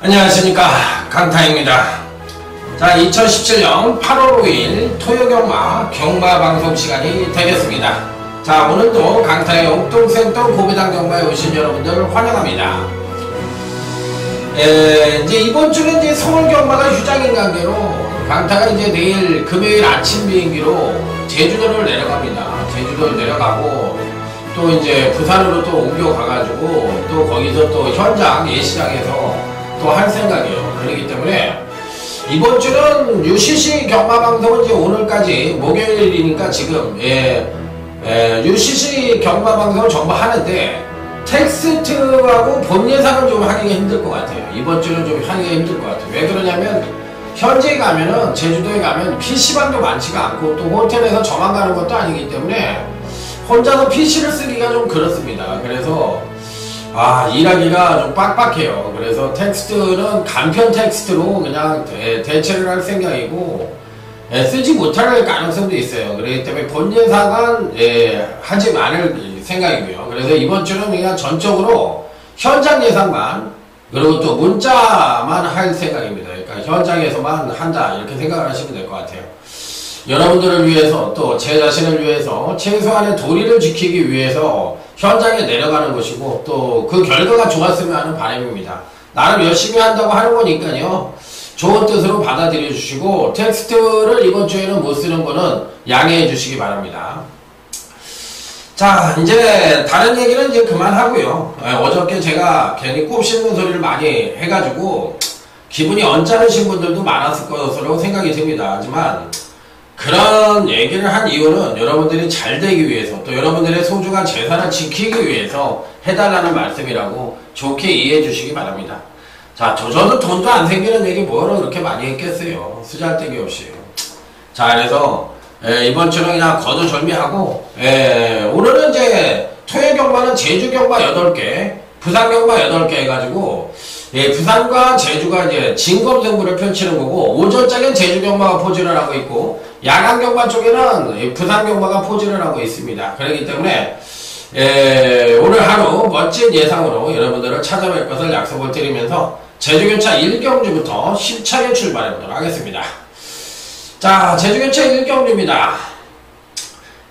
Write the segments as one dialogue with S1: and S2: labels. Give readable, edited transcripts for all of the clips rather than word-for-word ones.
S1: 안녕하십니까, 강타입니다. 자, 2017년 8월 5일 토요경마 경마방송 시간이 되겠습니다. 자, 오늘도 강타의 옥동센터 고배당 경마에 오신 여러분들 환영합니다. 이제 이번 주는 이제 서울 경마가 휴장인 관계로 강타가 이제 내일 금요일 아침 비행기로 제주도를 내려갑니다. 제주도를 내려가고 또 이제 부산으로 또 옮겨가가지고 또 거기서 또 현장 예시장에서 또 할 생각이에요. 그렇기 때문에 이번 주는 UCC 경마 방송은 이제 오늘까지 목요일이니까 지금 UCC 경마 방송을 전부 하는데 텍스트하고 본 예상은 좀 하기가 힘들 것 같아요. 이번 주는 좀 하기가 힘들 것 같아요. 왜 그러냐면 현지에 가면은 제주도에 가면 PC방도 많지가 않고 또 호텔에서 저만 가는 것도 아니기 때문에 혼자서 PC를 쓰기가 좀 그렇습니다. 그래서 일하기가 좀 빡빡해요. 그래서 텍스트는 간편 텍스트로 그냥 대체를 할 생각이고 쓰지 못할 가능성도 있어요. 그렇기 때문에 본 예상은 하지 말을 생각이고요. 그래서 이번 주는 그냥 전적으로 현장 예상만 그리고 또 문자만 할 생각입니다. 그러니까 현장에서만 한다 이렇게 생각을 하시면 될 것 같아요. 여러분들을 위해서 또 제 자신을 위해서 최소한의 도리를 지키기 위해서 현장에 내려가는 것이고 또 그 결과가 좋았으면 하는 바람입니다. 나름 열심히 한다고 하는 거니까요. 좋은 뜻으로 받아들여 주시고 텍스트를 이번 주에는 못 쓰는 거는 양해해 주시기 바랍니다. 자, 이제 다른 얘기는 이제 그만하고요. 어저께 제가 괜히 꼽씹는 소리를 많이 해가지고 기분이 언짢으신 분들도 많았을 것으로 생각이 듭니다. 하지만 그런 얘기를 한 이유는 여러분들이 잘 되기 위해서 또 여러분들의 소중한 재산을 지키기 위해서 해달라는 말씀이라고 좋게 이해해 주시기 바랍니다. 자, 저도 돈도 안 생기는 얘기 뭐로 그렇게 많이 했겠어요. 쓰잘데기 없이. 자, 그래서 이번 주는 그냥 거두절미하고 오늘은 이제 토요 경마는 제주 경마 8개 부산 경마 8개 해가지고 부산과 제주가 이제 진검승부를 펼치는 거고 오전장엔 제주 경마가 포진을 하고 있고 야간 경마 쪽에는 부산 경마가 포진을 하고 있습니다. 그렇기 때문에 오늘 하루 멋진 예상으로 여러분들을 찾아뵐 것을 약속을 드리면서 제주교차 1경주부터 힘차게 출발해 보도록 하겠습니다. 자, 제주교차 1경주입니다.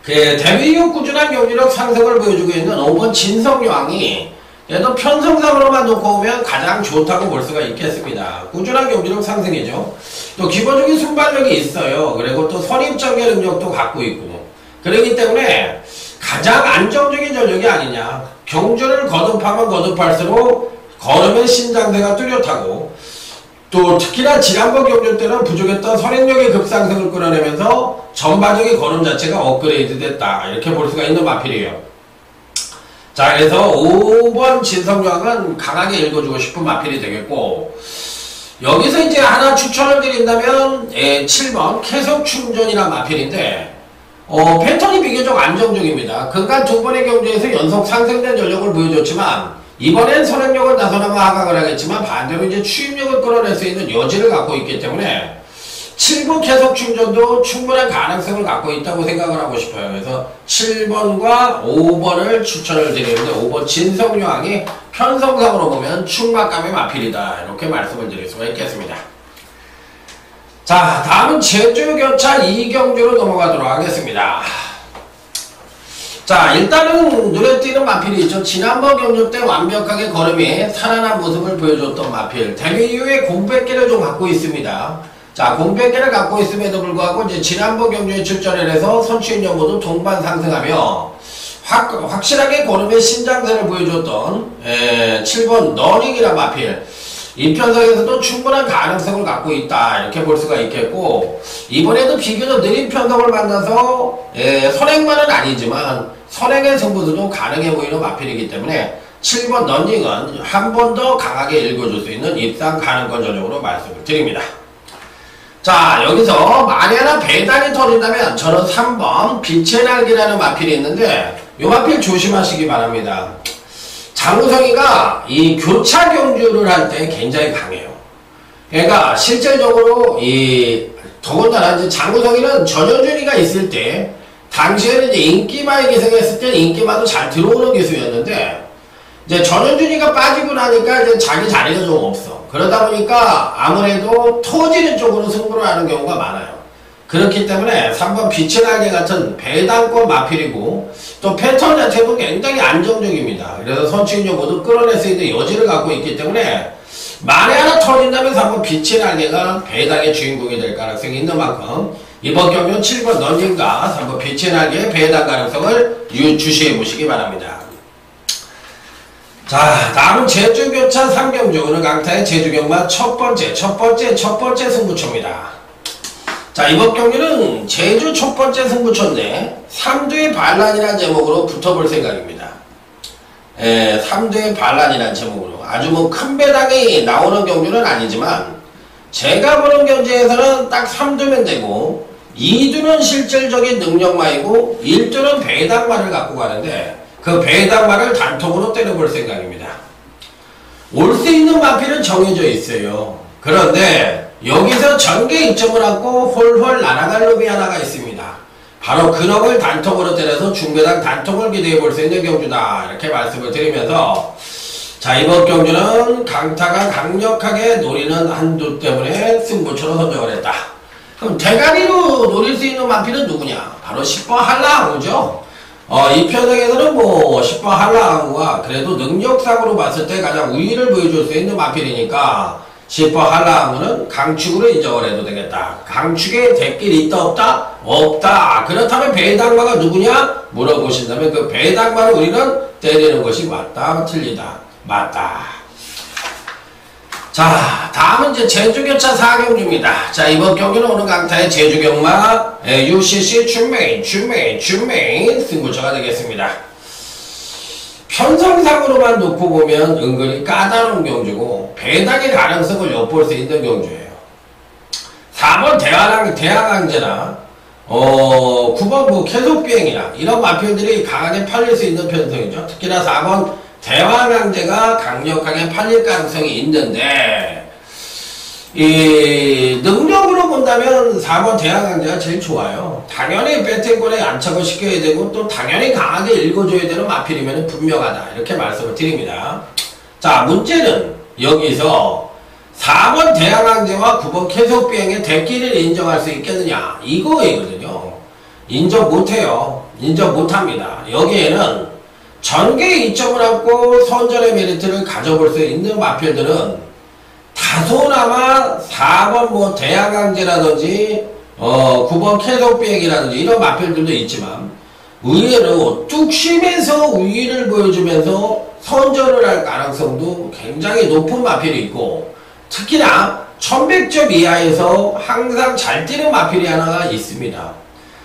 S1: 데뷔 이후 꾸준한 경기력 상승을 보여주고 있는 5번 진성여왕이 얘도 편성상으로만 놓고 보면 가장 좋다고 볼 수가 있겠습니다. 꾸준한 경기력 상승이죠. 또 기본적인 순발력이 있어요. 그리고 또 선입전개 능력도 갖고 있고 그렇기 때문에 가장 안정적인 전력이 아니냐. 경주를 거듭하면 거듭할수록 걸음의 신장세가 뚜렷하고 또 특히나 지난번 경주 때는 부족했던 선행력의 급상승을 끌어내면서 전반적인 걸음 자체가 업그레이드 됐다 이렇게 볼 수가 있는 마필이에요. 자, 그래서 5번 진성여왕은 강하게 읽어주고 싶은 마필이 되겠고 여기서 이제 하나 추천을 드린다면 7번 계속충전이라는 마필인데 패턴이 비교적 안정적입니다. 그간 두 번의 경주에서 연속 상승된 전력을 보여줬지만 이번엔 선행력을 나서나가 하강을 하겠지만 반대로 이제 추임력을 끌어낼 수 있는 여지를 갖고 있기 때문에 7번 계속충전도 충분한 가능성을 갖고 있다고 생각을 하고 싶어요. 그래서 7번과 5번을 추천을 드리는데 5번 진성여왕이 편성상으로 보면 충막감의 마필이다 이렇게 말씀을 드릴 수가 있겠습니다. 자, 다음은 제주교차 2경주로 넘어가도록 하겠습니다. 자, 일단은 눈에 띄는 마필이 있죠. 지난번 경주 때 완벽하게 걸음이 살아난 모습을 보여줬던 마필 데뷔 이후에 공백기를 좀 갖고 있습니다. 자, 공백기를 갖고 있음에도 불구하고 이제 지난번 경주에 출전을 해서 선취인 여부도 동반 상승하며 확실하게 걸음의 신장세를 보여줬던 7번 너닝이란 마필 이 편성에서도 충분한 가능성을 갖고 있다 이렇게 볼 수가 있겠고 이번에도 비교적 느린 편성을 만나서 선행만은 아니지만 선행의 승부도 가능해 보이는 마필이기 때문에 7번 너닝은 한 번 더 강하게 읽어줄 수 있는 입상 가능권 전적으로 말씀을 드립니다. 자, 여기서 만약에 배당이 터진다면 저는 3번 빛의 날개라는 마필이 있는데 이 마필 조심하시기 바랍니다. 장우성이가 이 교차 경주를 할 때 굉장히 강해요. 그러니까 실질적으로 더군다나 이제 장우성이는 전현준이가 있을 때 당시에는 이제 인기마에 기생했을 때 인기마도 잘 들어오는 기수였는데 이제 전현준이가 빠지고 나니까 이제 자기 자리가 좀 없어. 그러다 보니까 아무래도 터지는 쪽으로 승부를 하는 경우가 많아요. 그렇기 때문에 3번 빛의 날개 같은 배당권 마필이고 또 패턴 자체도 굉장히 안정적입니다. 그래서 선취인력 모두 끌어낼 수 있는 여지를 갖고 있기 때문에 만에 하나 터진다면 3번 빛의 날개가 배당의 주인공이 될 가능성이 있는 만큼 이번 경기는 7번 넌진과 3번 빛의 날개의 배당 가능성을 주시해 보시기 바랍니다. 자, 다음은 제주교차 3경주. 오늘 강타의 제주경마 첫 번째 승부처입니다. 자, 이번 경기는 제주 첫 번째 승부처인데 3두의 반란이라는 제목으로 붙어볼 생각입니다. 3두의 반란이라는 제목으로 아주 뭐 큰 배당이 나오는 경주는 아니지만 제가 보는 경주에서는 딱 3두면 되고 2두는 실질적인 능력마이고 1두는 배당마를 갖고 가는데 그 배당마를 단통으로 때려볼 생각입니다. 올 수 있는 마필은 정해져 있어요. 그런데 여기서 전개 입점을 하고 홀홀 날아갈 놈이 하나가 있습니다. 바로 그놈을 단통으로 때려서 중배당 단통을 기대해 볼 수 있는 경주다. 이렇게 말씀을 드리면서 자, 이번 경주는 강타가 강력하게 노리는 한두 때문에 승부처로 선정을 했다. 그럼 대가리로 노릴 수 있는 마필은 누구냐? 바로 10번 한라항우죠. 이 편성에서는 뭐 10번 한라항우가 그래도 능력상으로 봤을 때 가장 우위를 보여줄 수 있는 마필이니까 10번 한라항우는 강축으로 인정을 해도 되겠다. 강축에 대길이 있다 없다? 없다. 그렇다면 배당마가 누구냐? 물어보신다면 그 배당마를 우리는 때리는 것이 맞다 틀리다? 맞다. 자, 다음은 이제 제주교차 4경주입니다. 자, 이번 경기는 오늘 강타의 제주경마 UCC 준메인 승부처가 되겠습니다. 편성상으로만 놓고 보면 은근히 까다로운 경주고 배당의 가능성을 엿볼 수 있는 경주예요. 4번 대항항제나 9번 뭐 계속비행이나 이런 마필들이 강하게 팔릴 수 있는 편성이죠. 특히나 4번 대항항제가 강력하게 팔릴 가능성이 있는데 이 능력으로 본다면 4번 대항항제가 제일 좋아요. 당연히 배팅권에 안착을 시켜야 되고 또 당연히 강하게 읽어줘야 되는 마필이면 분명하다. 이렇게 말씀을 드립니다. 자, 문제는 여기서 4번 대항항제와 9번 계속비행의 대끼를 인정할 수 있겠느냐 이거이거든요. 인정 못해요. 인정 못합니다. 여기에는 전개 이점을 갖고 선전의 메리트를 가져볼 수 있는 마필들은 다소나마 4번 뭐 대항항제라든지 9번 계속비행이라든지 이런 마필들도 있지만 의외로 뚝심에서 우위를 보여주면서 선전을 할 가능성도 굉장히 높은 마필이 있고 특히나 1100점 이하에서 항상 잘 뛰는 마필이 하나가 있습니다.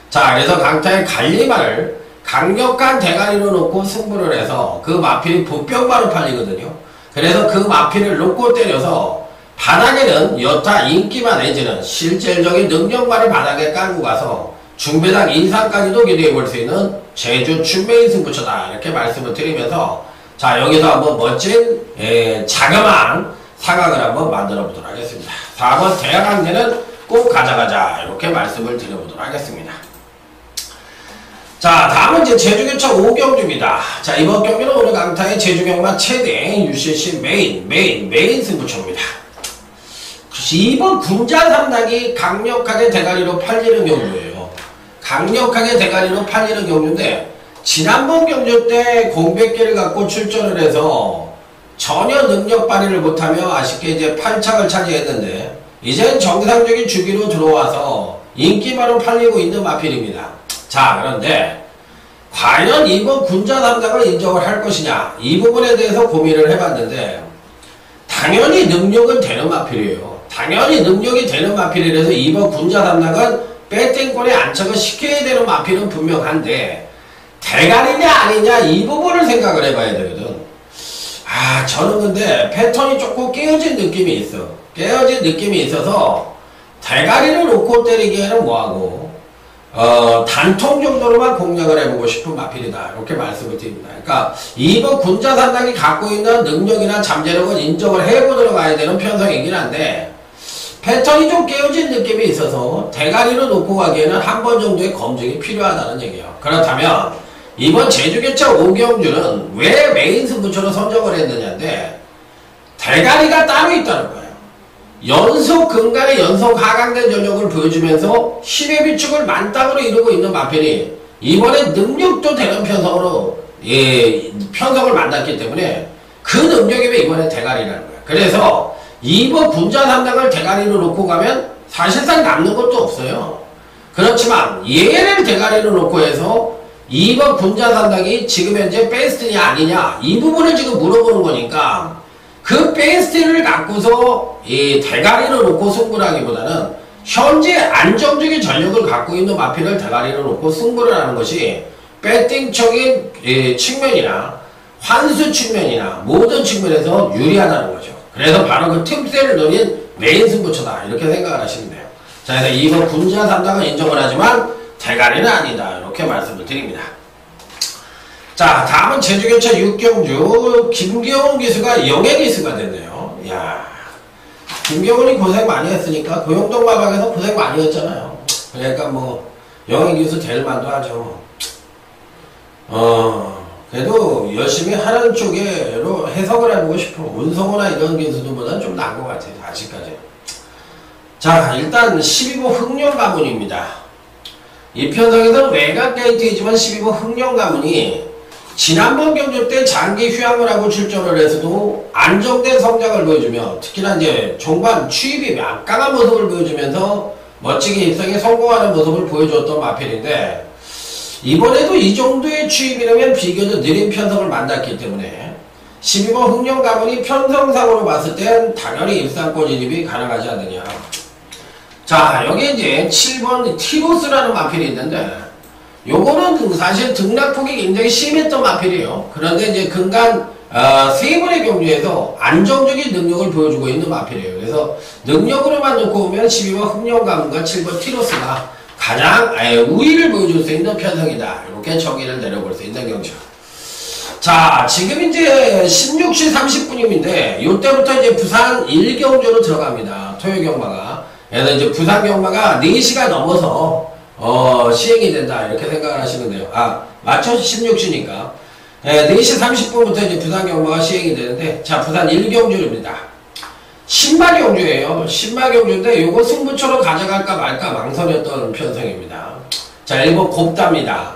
S1: 자, 그래서 강타의 갈리마를 강력한 대가리로 놓고 승부를 해서 그 마필이 보병마로 팔리거든요. 그래서 그 마필을 놓고 때려서 바닥에는 여타 인기마 내지는 실질적인 능력마를 바닥에 깔고 가서 중배당 이상까지도 기대해 볼 수 있는 제주 준메인 승부처다. 이렇게 말씀을 드리면서 자, 여기서 한번 멋진 자그마한 상황을 한번 만들어 보도록 하겠습니다. 4번 대항항제는 꼭 가져가자. 이렇게 말씀을 드려보도록 하겠습니다. 자, 다음은 이제 제주교차 5경주입니다. 자, 이번 경기는 오늘 강타의 제주경마 최대 UCC 메인 승부처입니다. 2번 군자 삼당이 강력하게 대가리로 팔리는 경주예요. 강력하게 대가리로 팔리는 경주인데 지난번 경주 때 공백기를 갖고 출전을 해서 전혀 능력 발휘를 못하며 아쉽게 이제 8착을 차지했는데 이젠 정상적인 주기로 들어와서 인기마로 팔리고 있는 마필입니다. 자, 그런데 과연 이번 군자 삼당을 인정을 할 것이냐 이 부분에 대해서 고민을 해봤는데 당연히 능력은 되는 마필이에요. 당연히 능력이 되는 마필이라서 이번 군자 삼당은 배팅권에 안착을 시켜야 되는 마필은 분명한데 대가리냐 아니냐 이 부분을 생각을 해봐야 되거든. 저는 근데 패턴이 조금 깨어진 느낌이 있어. 깨어진 느낌이 있어서 대가리를 놓고 때리기에는 뭐하고 단통 정도로만 공략을 해보고 싶은 마필이다 이렇게 말씀을 드립니다. 그러니까 이번 군자산당이 갖고 있는 능력이나 잠재력을 인정을 해보도록 가야 되는 편성이긴 한데 패턴이 좀 깨어진 느낌이 있어서 대가리로 놓고 가기에는 한 번 정도의 검증이 필요하다는 얘기예요. 그렇다면 이번 제주개차 오경주는 왜 메인 승부처로 선정을 했느냐인데 대가리가 따로 있다는 거예요. 연속 근간의 연속 하강된 전력을 보여주면서 힘의 비축을 만땅으로 이루고 있는 마필이 이번에 능력도 되는 편성으로 편성을 만났기 때문에 그 능력이면 이번에 대가리라는 거예요. 그래서 이번 군자산당을 대가리로 놓고 가면 사실상 남는 것도 없어요. 그렇지만 얘를 대가리로 놓고 해서 이번 군자산당이 지금 현재 베스트냐 아니냐 이 부분을 지금 물어보는 거니까 그 베스트를 갖고서 이 대가리로 놓고 승부를 하기보다는 현재 안정적인 전력을 갖고 있는 마필을 대가리로 놓고 승부를 하는 것이 배팅적인 측면이나 환수 측면이나 모든 측면에서 유리하다는 거죠. 그래서 바로 그 틈새를 노린 메인 승부처다 이렇게 생각을 하시면 돼요. 자, 그래서 이번 군자산당은 인정을 하지만 대가리는 아니다 이렇게 말씀을 드립니다. 자, 다음은 제주교차 6경주 김경훈 기수가 영예 기수가 됐네요. 이야, 김경훈이 고생 많이 했으니까 고용동 마방에서 고생 많이 했잖아요. 그러니까 뭐 영예 기수 될 만도 하죠. 그래도 열심히 하는 쪽으로 해석을 해보고 싶어. 운성호나 이런 기수들보다는 좀 나은 것 같아요. 아직까지. 자, 일단 12호 흥령 가문입니다. 이 편성에서는 외곽 게이트이지만 12호 흥령 가문이 지난번 경주 때 장기 휴양을 하고 출전을 해서도 안정된 성장을 보여주며 특히나 이제 종반 추입이 막강한 모습을 보여주면서 멋지게 입성에 성공하는 모습을 보여줬던 마필인데 이번에도 이 정도의 추입이라면 비교적 느린 편성을 만났기 때문에 12번 흥령 가문이 편성상으로 봤을 땐 당연히 입상권 진입이 가능하지 않느냐. 자, 여기 이제 7번 티로스라는 마필이 있는데 요거는 사실 등락폭이 굉장히 심했던 마필이에요. 그런데 이제 근간 세 번의 경주에서 안정적인 능력을 보여주고 있는 마필이에요. 그래서 능력으로만 놓고 보면 12번 흥령 가문과 7번 티로스가 가장 우위를 보여줄 수 있는 편성이다. 이렇게 정의를 내려볼 수 있는 경주. 자, 지금 이제 16시 30분임인데 요때부터 이제 부산 1경주로 들어갑니다. 토요 경마가. 그래서 이제 부산 경마가 4시가 넘어서 시행이 된다 이렇게 생각을 하시면 돼요. 아, 맞죠? 16시니까 4시 30분부터 이제 부산 경마가 시행이 되는데, 자, 부산 1경주입니다. 신마 경주예요. 신마 경주인데 요거 승부처로 가져갈까 말까 망설였던 편성입니다. 자, 1번 곱답니다.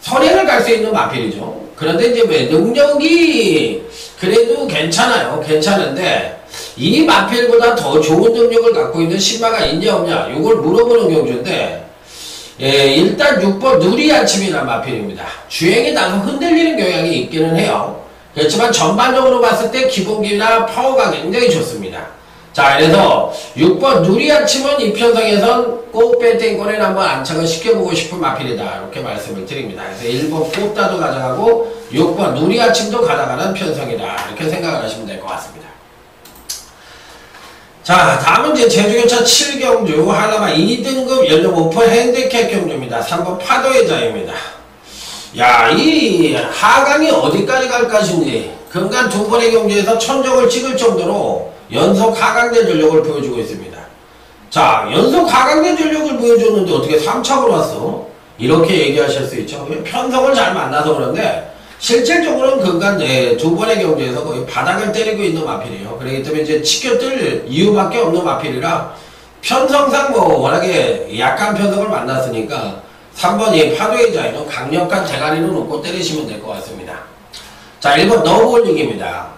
S1: 선행을 갈 수 있는 마필이죠. 그런데 이제 왜 능력이 그래도 괜찮아요. 괜찮은데 이 마필보다 더 좋은 능력을 갖고 있는 신마가 있냐 없냐 요걸 물어보는 경주인데, 일단 6번 누리아침이라는 마필입니다. 주행이 나서 흔들리는 경향이 있기는 해요. 그렇지만 전반적으로 봤을 때 기본기나 파워가 굉장히 좋습니다. 자, 그래서 6번 누리아침은 이 편성에선 꼭 배팅권에 한번 안착을 시켜보고 싶은 마필이다 이렇게 말씀을 드립니다. 그래서 1번 꽃다도 가져가고 6번 누리아침도 가져가는 편성이다 이렇게 생각을 하시면 될 것 같습니다. 자, 다음은 이제 제주교차 7경주 하나마 2등급 연령 오픈 핸디캡 경주입니다. 3번 파도의 자유입니다. 야, 이 하강이 어디까지 갈 것인지 근간 두 번의 경주에서 천정을 찍을 정도로 연속 하강된 전력을 보여주고 있습니다. 자, 연속 하강된 전력을 보여줬는데 어떻게 3차로 왔어? 이렇게 얘기하실 수 있죠. 편성을 잘 만나서 그런데 실질적으로는 근간 두 번의 경주에서 거의 바닥을 때리고 있는 마필이에요. 그렇기 때문에 이제 치켜뜰 이유밖에 없는 마필이라 편성상 뭐 워낙에 약한 편성을 만났으니까 3번 이 파도의 자유는 강력한 대가리로 놓고 때리시면 될 것 같습니다. 자, 1번 너브올릭입니다.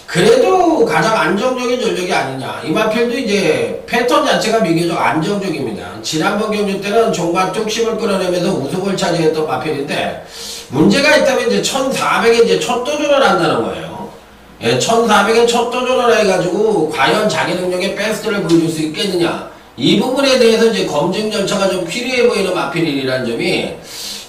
S1: 그래도 가장 안정적인 전력이 아니냐. 이 마필도 이제 패턴 자체가 비교적 안정적입니다. 지난번 경주 때는 종반 뚝심을 끌어내면서 우승을 차지했던 마필인데 문제가 있다면 이제 1400에 이제 첫 도전을 한다는 거예요. 1400에 첫 도전을 해가지고 과연 자기 능력의 베스트를 보여줄 수 있겠느냐. 이 부분에 대해서 이제 검증 절차가 좀 필요해 보이는 마필이라는 점이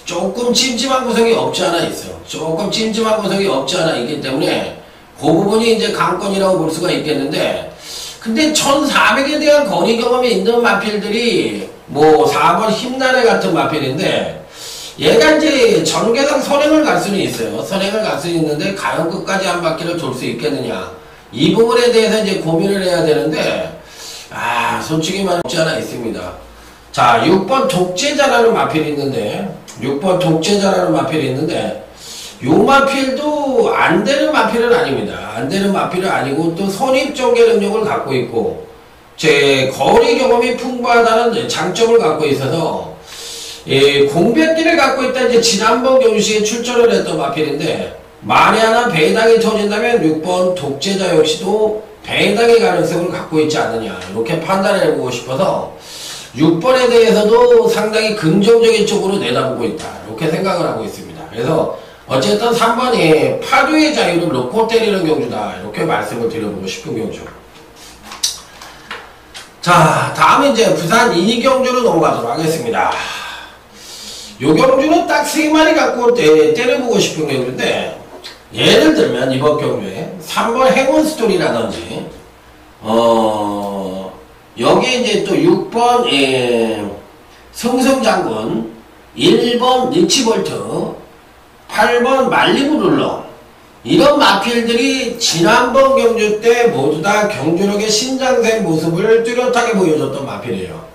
S1: 조금 찜찜한 구석이 없지 않아 있어요. 조금 찜찜한 구석이 없지 않아 있기 때문에 그 부분이 이제 강권이라고 볼 수가 있겠는데, 근데 1400에 대한 거리 경험이 있는 마필들이 뭐 4번 힘나래 같은 마필인데 얘가 이제 전개상 선행을 갈 수는 있어요. 선행을 갈 수는 있는데 과연 끝까지 한 바퀴를 돌 수 있겠느냐. 이 부분에 대해서 이제 고민을 해야 되는데 솔직히 말하면 없지 않아 있습니다. 자, 6번 독재자라는 마필이 있는데 6번 독재자라는 마필이 있는데 요 마필도 안 되는 마필은 아닙니다. 안 되는 마필은 아니고 또 선입전개 능력을 갖고 있고 제 거리 경험이 풍부하다는 장점을 갖고 있어서 공백기를 갖고 있다. 이제 지난번 경시에 출전을 했던 마필인데 만에 하나 배당이 터진다면 6번 독재자 역시도 배당의 가능성을 갖고 있지 않느냐 이렇게 판단을 해보고 싶어서 6번에 대해서도 상당히 긍정적인 쪽으로 내다보고 있다 이렇게 생각을 하고 있습니다. 그래서 어쨌든 3번이 파도의 자유를 놓고 때리는 경주다 이렇게 말씀을 드려보고 싶은 경주. 자, 다음은 이제 부산 2경주로 넘어가도록 하겠습니다. 요 경주는 딱 3마리 갖고 때려보고 싶은 경주인데 예를 들면 이번 경주에 3번 행운 스토리라든지 여기 이제 또 6번 성성장군, 1번 리치볼트, 8번 말리부룰러 이런 마필들이 지난번 경주 때 모두 다 경주력의 신장된 모습을 뚜렷하게 보여줬던 마필이에요.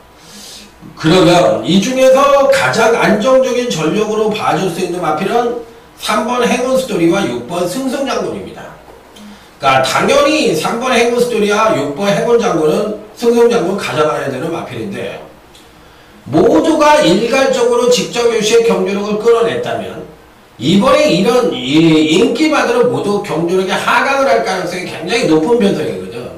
S1: 그러면 이 중에서 가장 안정적인 전력으로 봐줄 수 있는 마필은 3번 행운스토리와 6번 승성장군입니다. 그러니까 당연히 3번 행운스토리와 6번 행운장군은 승성장군 가져가야 되는 마필인데 모두가 일괄적으로 직접 요시의 경주력을 끌어냈다면 이번에 이런 인기마들은 모두 경주력에 하강을 할 가능성이 굉장히 높은 편성이거든.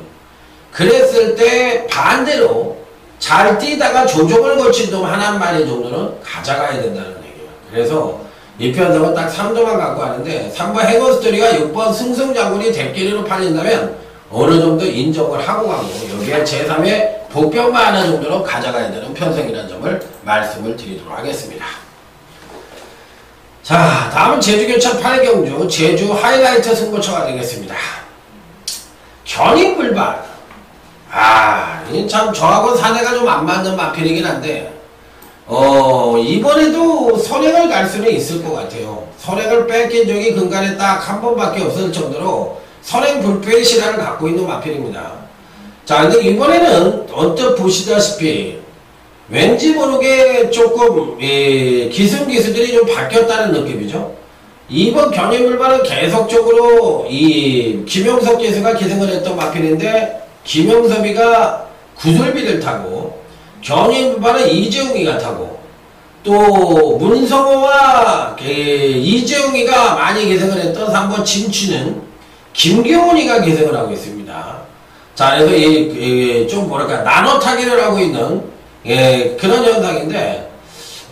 S1: 그랬을 때 반대로 잘 뛰다가 조정을 거친 놈 한 마리 정도는 가져가야 된다는 얘기예요. 그래서 이 편성은 딱 3도만 갖고 하는데 3번 행운스토리가 6번 승승장군이 대끼리로 팔린다면 어느 정도 인정을 하고 가고 여기에 제3의 복병만 하나 정도는 가져가야 되는 편성이라는 점을 말씀을 드리도록 하겠습니다. 자, 다음은 제주교차 8경주 제주 하이라이트 승부처가 되겠습니다. 견인불발. 이 참 저하고 사내가 좀 안 맞는 마필이긴 한데 이번에도 선행을 갈 수는 있을 것 같아요. 선행을 뺏긴 적이 근간에 딱 한 번밖에 없을 정도로 선행 불패의 실화를 갖고 있는 마필입니다. 자, 근데 이번에는 언뜻 보시다시피 왠지 모르게 조금 기승기수들이 좀 바뀌었다는 느낌이죠. 이번 견인불발은 계속적으로 이 김용섭 기수가 기승을 했던 마필인데 김용섭이가 구슬비를 타고 견인불발은 이재용이가 타고 또 문성호와 이재용이가 많이 기승을 했던 3번 진취는 김경훈이가 기승을 하고 있습니다. 자, 그래서 좀 뭐랄까 나눠 타기를 하고 있는 그런 현상인데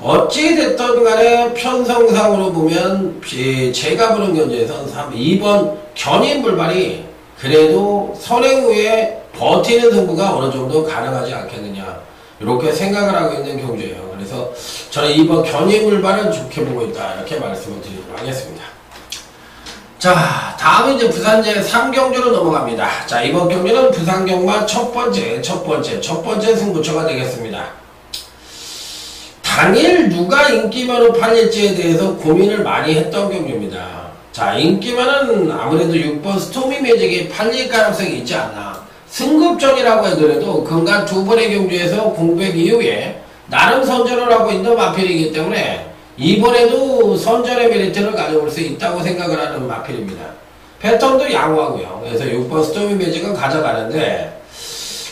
S1: 어찌됐든 간에 편성상으로 보면 제가 보는 견제에서는 2번 견인불발이 그래도 선행 후에 버티는 승부가 어느 정도 가능하지 않겠느냐 이렇게 생각을 하고 있는 경주예요. 그래서 저는 이번 견인불발은 좋게 보고 있다 이렇게 말씀을 드리도록 하겠습니다. 자, 다음은 이제 부산제 3경주로 넘어갑니다. 자, 이번 경주는 부산경마 첫 번째 승부처가 되겠습니다. 당일 누가 인기만으로 팔릴지에 대해서 고민을 많이 했던 경주입니다. 자, 인기만은 아무래도 6번 스토미 매직이 팔릴 가능성이 있지 않나. 승급전이라고 하더라도 근간 두 번의 경주에서 공백 이후에 나름 선전을 하고 있는 마필이기 때문에 이번에도 선전의 메리트를 가져올 수 있다고 생각을 하는 마필입니다. 패턴도 양호하고요. 그래서 6번 스토미 매직은 가져가는데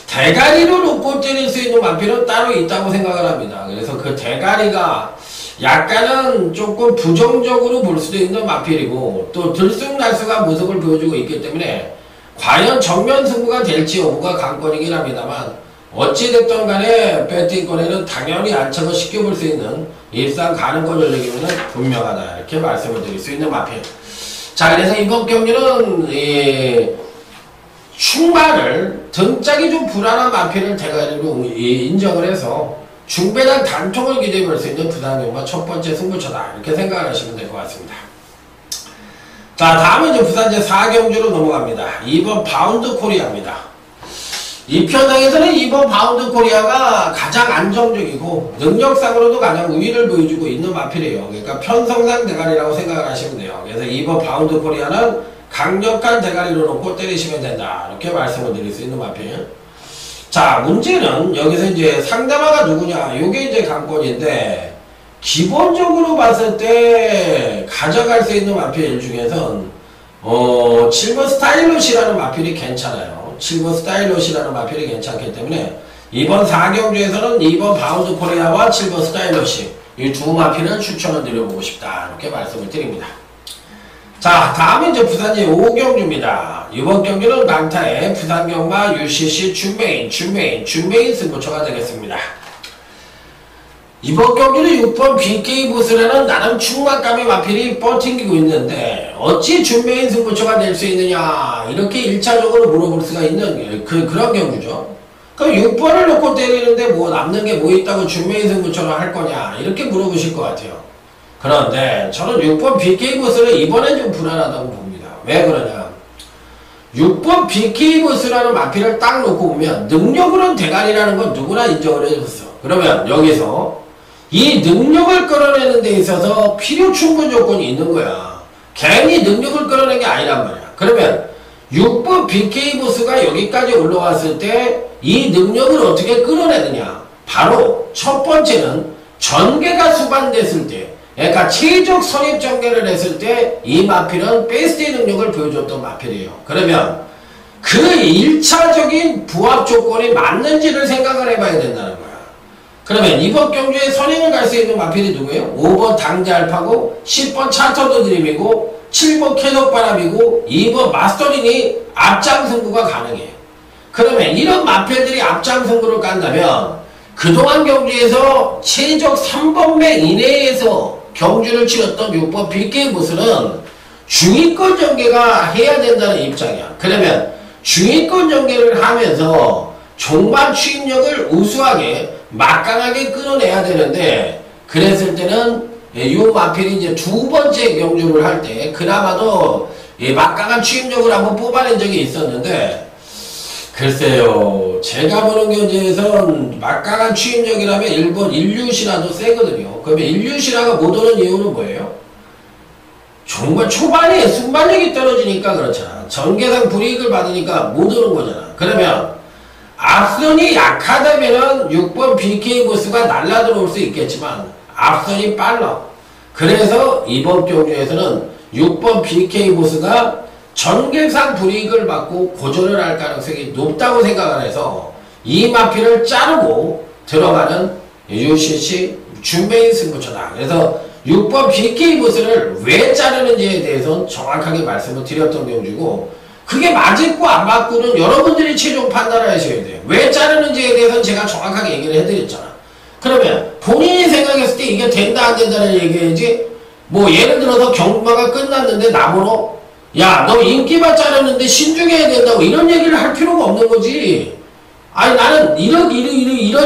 S1: 대가리로 놓고 때릴 수 있는 마필은 따로 있다고 생각을 합니다. 그래서 그 대가리가 약간은 조금 부정적으로 볼 수도 있는 마필이고 또 들쑥날쑥한 모습을 보여주고 있기 때문에 과연 정면 승부가 될지 여부가 관건이긴 합니다만 어찌됐든 간에 배팅권에는 당연히 안착을 시켜볼 수 있는 일상 가능권 전략이면 분명하다 이렇게 말씀을 드릴 수 있는 마필. 자, 그래서 이번 경기는 충마를 등짝이 좀 불안한 마필을 대가리로 인정을 해서 중배당 단통을 기대해볼 수 있는 부산경마 첫 번째 승부처다 이렇게 생각을 하시면 될 것 같습니다. 자, 다음은 이제 부산제 4경주로 넘어갑니다. 2번 바운드 코리아입니다. 이 편상에서는 이번 바운드 코리아가 가장 안정적이고 능력상으로도 가장 우위를 보여주고 있는 마필이에요. 그러니까 편성상 대가리라고 생각을 하시면 돼요. 그래서 이번 바운드 코리아는 강력한 대가리로 놓고 때리시면 된다. 이렇게 말씀을 드릴 수 있는 마필. 자, 문제는 여기서 이제 상대마가 누구냐. 요게 이제 관건인데, 기본적으로 봤을 때 가져갈 수 있는 마필 중에선, 7번 스타일럿이라는 마필이 괜찮아요. 7번 스타일럿이라는 마필이 괜찮기 때문에, 이번 4경주에서는 2번 바운드 코리아와 7번 스타일럿이 이 두 마필을 추천을 드려보고 싶다. 이렇게 말씀을 드립니다. 자, 다음은 이제 부산의 5경주입니다. 이번 경기는 강타의 부산경마 UCC 준메인 승부처가 되겠습니다. 이번 경기는 6번 BK보스라는 나름 충만감의 마필이 뻗팅기고 있는데 어찌 준메인 승부처가 될 수 있느냐 이렇게 1차적으로 물어볼 수가 있는 그런 경우죠. 그럼 6번을 놓고 때리는데 뭐 남는 게 뭐 있다고 준메인 승부처로 할 거냐 이렇게 물어보실 것 같아요. 그런데 저는 6번 BK보스를 이번엔 좀 불안하다고 봅니다. 왜 그러냐. 6번 BK보스라는 마필을 딱 놓고 보면 능력으로는 대가리라는 건 누구나 인정을 해줬어. 그러면 여기서 이 능력을 끌어내는 데 있어서 필요 충분 조건이 있는 거야. 괜히 능력을 끌어낸 게 아니란 말이야. 그러면 6번 BK보스가 여기까지 올라왔을 때 이 능력을 어떻게 끌어내느냐. 바로 첫 번째는 전개가 수반됐을 때 그러니까 최적 선입 전개를 했을 때 이 마필은 베스트의 능력을 보여줬던 마필이에요. 그러면 그 1차적인 부합 조건이 맞는지를 생각을 해봐야 된다는 거야. 그러면 이번 경주에 선행을 갈 수 있는 마필이 누구예요? 5번 당대알파고 10번 차터드 드림이고 7번 캐럿바람이고 2번 마스터링이 앞장 승부가 가능해. 그러면 이런 마필들이 앞장 승부를 깐다면 그동안 경주에서 최적 3번매 이내에서 경주를 치렀던 6번 BK보스는 중위권 전개가 해야 된다는 입장이야. 그러면 중위권 전개를 하면서 종반 추입력을 우수하게 막강하게 끌어내야 되는데 그랬을 때는 이 마필이 이제 두 번째 경주를 할 때 그나마도 막강한 추입력을 한번 뽑아낸 적이 있었는데 글쎄요. 제가 보는 경우에선 막강한 추입력이라면 1번 인류시라도 세거든요. 그러면 인류시라가 못 오는 이유는 뭐예요? 정말 초반에 순발력이 떨어지니까 그렇잖아. 전개상 불이익을 받으니까 못 오는 거잖아. 그러면 앞선이 약하다면은 6번 BK보스가 날라 들어올 수 있겠지만 앞선이 빨라. 그래서 이번 경주에서는 6번 BK보스가 전개상 불이익을 받고 고전을 할 가능성이 높다고 생각을 해서 이 마필을 자르고 들어가는 UCC 준메인 승부처다. 그래서 6번 BK보스를 왜 자르는지에 대해서는 정확하게 말씀을 드렸던 경주고 그게 맞고 안 맞고는 여러분들이 최종 판단을 하셔야 돼요. 왜 자르는지에 대해서는 제가 정확하게 얘기를 해드렸잖아. 그러면 본인이 생각했을 때 이게 된다 안 된다는 얘기해야지 뭐 예를 들어서 경마가 끝났는데 나보러 야, 너 인기만 자르는데 신중해야 된다고 이런 얘기를 할 필요가 없는 거지. 아니 나는 이런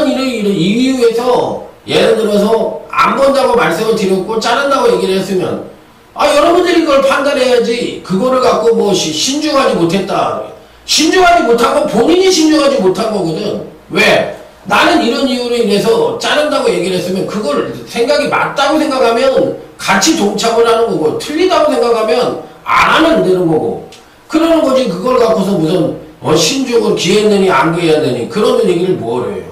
S1: 이유에서 예를 들어서 안 본다고 말씀을 드렸고 자른다고 얘기를 했으면 여러분들이 그걸 판단해야지. 그거를 갖고 뭐 신중하지 못했다. 신중하지 못한 건 본인이 신중하지 못한 거거든. 왜? 나는 이런 이유로 인해서 자른다고 얘기를 했으면 그걸 생각이 맞다고 생각하면 같이 동참을 하는 거고 틀리다고 생각하면 안 하면 되는 거고 그러는 거지. 그걸 갖고서 무슨 신중을 기했느니 안 기했느니 그런 얘기를 뭘 해요.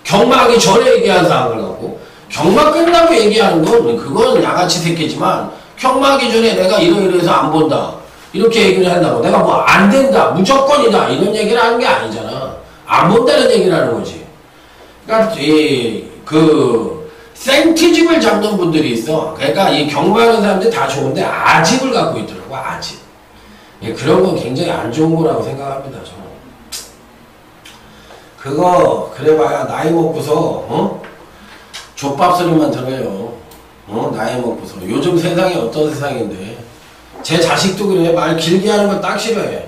S1: 경마하기 전에 얘기한 사항을 갖고 경마 끝나고 얘기하는 건 그건 양아치 새끼지만 경마하기 전에 내가 이러이러해서 안 본다 이렇게 얘기를 한다고 내가 뭐 안 된다 무조건이다 이런 얘기를 하는 게 아니잖아. 안 본다는 얘기를 하는 거지. 그러니까 생티집을 잡는 분들이 있어. 그러니까 이 경마하는 사람들이 다 좋은데 아집을 갖고 있더라고. 아집. 그런 건 굉장히 안 좋은 거라고 생각합니다. 저는. 그거 그래봐야 나이 먹고서 족밥 소리만 들어요. 나이 먹고서. 요즘 세상이 어떤 세상인데 제 자식도 그래. 말 길게 하는 거 딱 싫어해.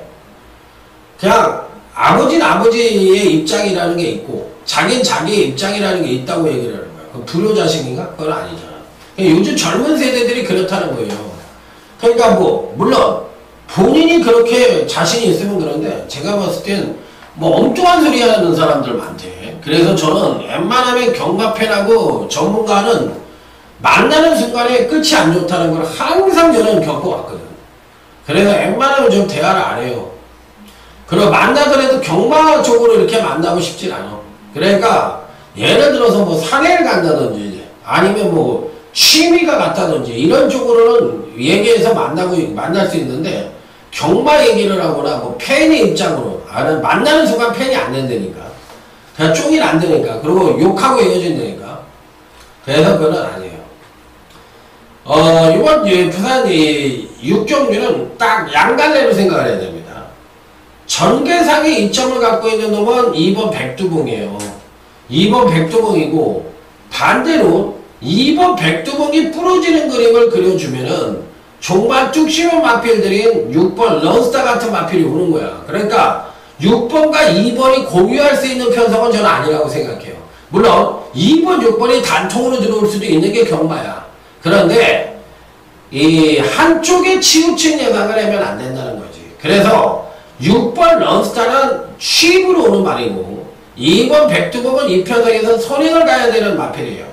S1: 그냥 아버지는 아버지의 입장이라는 게 있고 자기는 자기의 입장이라는 게 있다고 얘기를 하는 거야. 불효자식인가? 그건 아니잖아. 요즘 젊은 세대들이 그렇다는 거예요. 그러니까 뭐 물론 본인이 그렇게 자신이 있으면 그런데 제가 봤을 땐 뭐 엉뚱한 소리 하는 사람들 많대. 그래서 저는 웬만하면 경마팬하고 전문가는 만나는 순간에 끝이 안 좋다는 걸 항상 저는 겪어왔거든. 그래서 웬만하면 좀 대화를 안 해요. 그리고 만나더라도 경마 쪽으로 이렇게 만나고 싶진 않아. 그러니까 예를 들어서 뭐 산에를 간다든지 아니면 뭐 취미가 같다든지 이런 쪽으로는 얘기해서 만날 수 있는데 경마 얘기를 하거나 뭐 팬의 입장으로 만나는 순간 팬이 안 된다니까. 그냥 쪽이 안 되니까. 그리고 욕하고 헤어진다니까. 그래서 그건 아니에요. 이번 부산 6경주는 딱 양갈래로 생각을 해야 됩니다. 전개상의 이점을 갖고 있는 놈은 2번 백두봉이에요. 2번 백두봉이고 반대로 2번 백두봉이 부러지는 그림을 그려주면은 정말 뚝심한 마필들인 6번 런스타 같은 마필이 오는 거야. 그러니까 6번과 2번이 공유할 수 있는 편성은 저는 아니라고 생각해요. 물론 2번, 6번이 단통으로 들어올 수도 있는 게 경마야. 그런데 이 한쪽에 치우친 예상을 하면 안 된다는 거지. 그래서 6번 런스타는 취입으로 오는 말이고 2번 백두봉은 이 편성에서 선행을 가야 되는 마필이에요.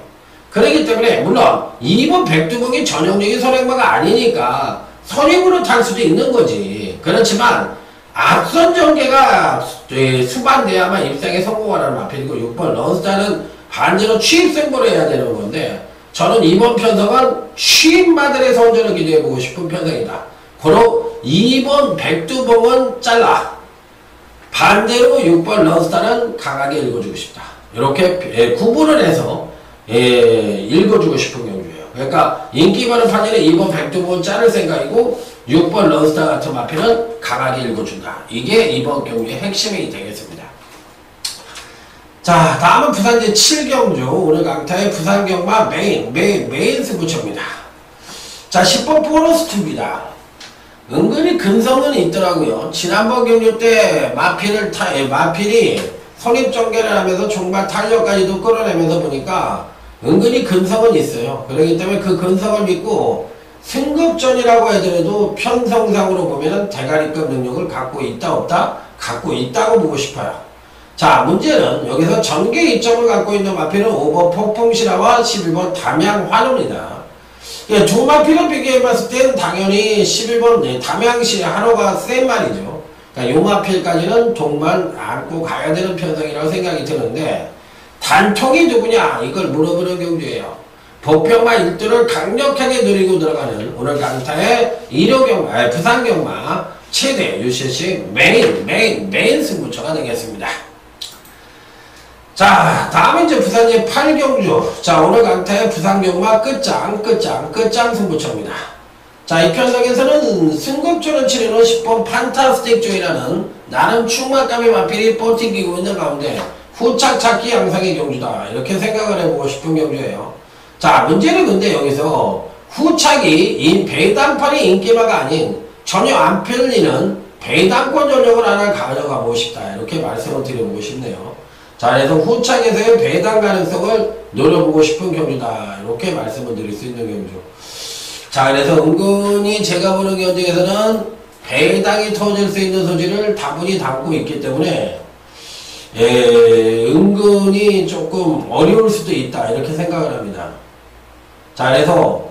S1: 그렇기 때문에 물론 2번 백두봉이 전형적인 선행마가 아니니까 선행으로 탈 수도 있는 거지. 그렇지만 앞선 전개가 수반돼야만 입상에 성공하는 마필이고 6번 런스타는 반대로 취입승부를 해야 되는 건데 저는 이번 편성은 취입마들의 선전을 기대해보고 싶은 편성이다. 고로 2번 백두봉은 잘라. 반대로 6번 런스타는 강하게 읽어주고 싶다. 이렇게 구분을 해서 읽어주고 싶은 경주예요. 그러니까 인기 많은 판에는 2번 백두봉은 자를 생각이고 6번 런스타 같은 마필은 강하게 읽어준다. 이게 이번 경주의 핵심이 되겠습니다. 자, 다음은 부산 제7경주. 오늘 강타의 부산경마 메인 승부처입니다. 자, 10번 보너스2입니다. 은근히 근성은 있더라고요. 지난번 경주 때 마필이 선입전개를 하면서 정말 탄력까지도 끌어내면서 보니까 은근히 근성은 있어요. 그렇기 때문에 그 근성을 믿고 승급전이라고 하더라도 편성상으로 보면 대가리급 능력을 갖고 있다 없다? 갖고 있다고 보고 싶어요. 자, 문제는 여기서 전개 이점을 갖고 있는 마필은 5번 폭풍신화와 11번 담양환호입니다. 두 마필을 비교해봤을 때는 당연히 11번 담양시 한호가 센 말이죠. 그러니까 요 마필까지는 동반 안고 가야 되는 편성이라고 생각이 드는데 단통이 누구냐 이걸 물어보는 경주예요. 복병마 1두를 강력하게 누리고 들어가는 오늘 강타의 부산경마 최대 UCC 메인 승부처가 되겠습니다. 자, 다음은 이제 부산의 8경주. 자, 오늘 강타의 부산경마 끝장 승부처입니다. 자, 이 편성에서는 승급조를 치르는 10번 판타스틱 조이라는 나름 충만감의 마필이 버티기고 있는 가운데 후착 찾기 양상의 경주다. 이렇게 생각을 해보고 싶은 경주예요. 자, 문제는 근데 여기서 후착이 이 배당판의 인기마가 아닌 전혀 안 풀리는 배당권 전력을 하나 가져가고 싶다. 이렇게 말씀을 드려보고 싶네요. 자, 그래서 후착에서의 배당 가능성을 노려보고 싶은 경주다. 이렇게 말씀을 드릴 수 있는 경주. 자, 그래서 은근히 제가 보는 경주에서는 배당이 터질 수 있는 소지를 다분히 담고 있기 때문에 은근히 조금 어려울 수도 있다. 이렇게 생각을 합니다. 자, 그래서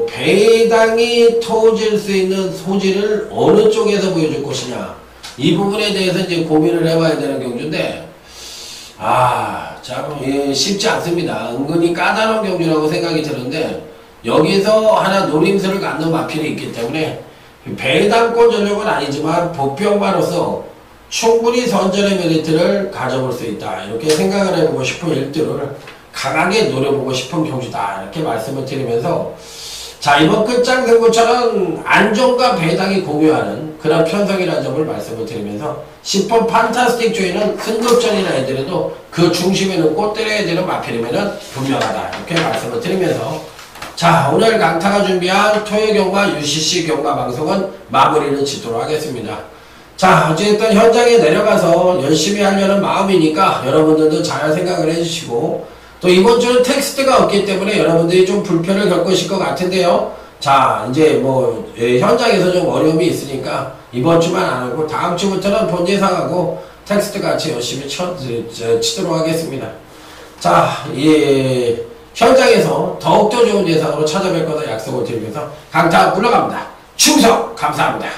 S1: 배당이 터질 수 있는 소지를 어느 쪽에서 보여줄 것이냐 이 부분에 대해서 이제 고민을 해봐야 되는 경주인데 참 쉽지 않습니다. 은근히 까다로운 경주라고 생각이 드는데 여기서 하나 노림수를 갖는 마필이 있기 때문에 배당권 전력은 아니지만 복병마로서 충분히 선전의 메리트를 가져볼 수 있다. 이렇게 생각을 해보고 싶은 일들을 강하게 노려보고 싶은 경주다. 이렇게 말씀을 드리면서 자, 이번 끝장 승부처는 안정과 배당이 공유하는 그런 편성이라는 점을 말씀을 드리면서 10번 판타스틱 조이는 승급전이라 해더라도 그 중심에는 꼭 때려야 되는 마필이면은 분명하다. 이렇게 말씀을 드리면서 자, 오늘 강타가 준비한 토요경마 UCC 경마 방송은 마무리를 짓도록 하겠습니다. 자, 어쨌든 현장에 내려가서 열심히 하려는 마음이니까 여러분들도 잘 생각을 해주시고 또 이번 주는 텍스트가 없기 때문에 여러분들이 좀 불편을 겪으실 것 같은데요. 자, 이제 뭐 현장에서 좀 어려움이 있으니까 이번 주만 안 하고 다음 주부터는 본 예상하고 텍스트 같이 열심히 치도록 하겠습니다. 자, 현장에서 더욱더 좋은 예상으로 찾아뵐 거다 약속을 드리면서 강타 물러갑니다. 충성 감사합니다.